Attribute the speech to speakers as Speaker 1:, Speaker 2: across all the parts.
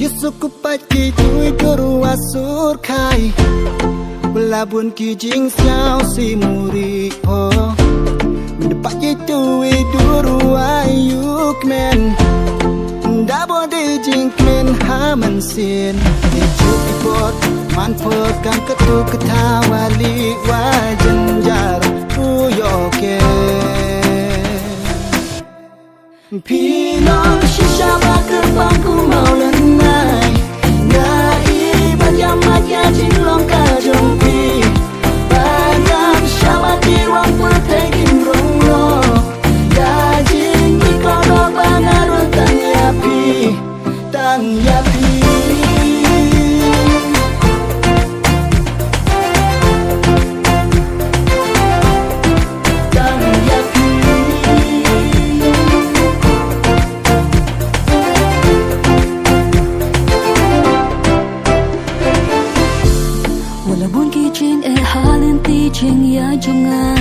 Speaker 1: Yusuku pati chui guru asur khai Belabun ki jing siao si muri po Depak ye tui duru ayuk men Dabo de jing men haman sin Di cuti pot man pegang ketu ketawali wajan jar uyoke Pinong shisha bakar bangku mau lenai Ngai banyak maja jinglong kajompi Banyak syabat di wang pertekin ronglo Ya jing ikono bangarun tan yapi Tan yapi Jing ya jonga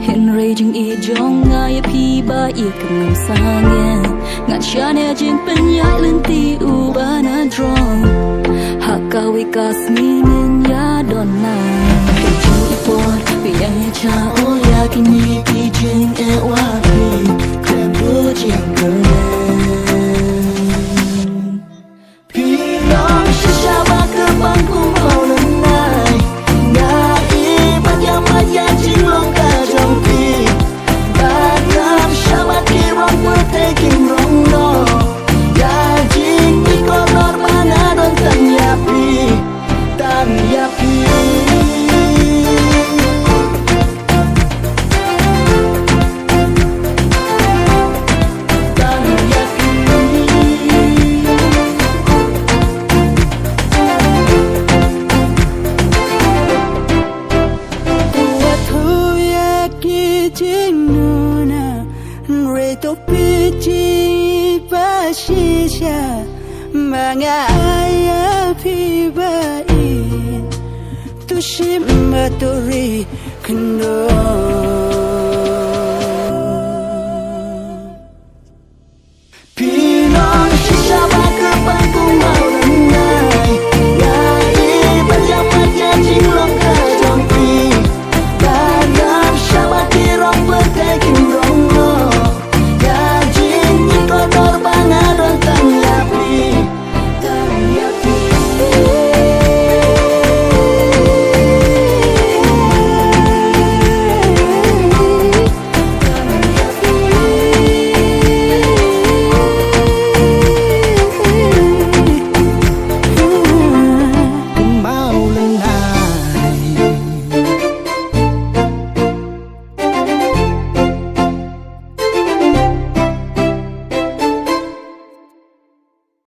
Speaker 1: Henry jing e jonga ya pi ba ye kang sangya ngat shane jing penyak lenti ubana drong hakawi kasminin ya donna jing ipot piang cha o ya kini ki jing e wa pi krembu jing kerne pinong shisha ba ke bangku mau lenai ya jinglong kajongki Banyak syabat kirong perteking rongno Ya jing ikonor manadon tan yapi Tan yapi Mga ayapi bain Tushim maturi kendo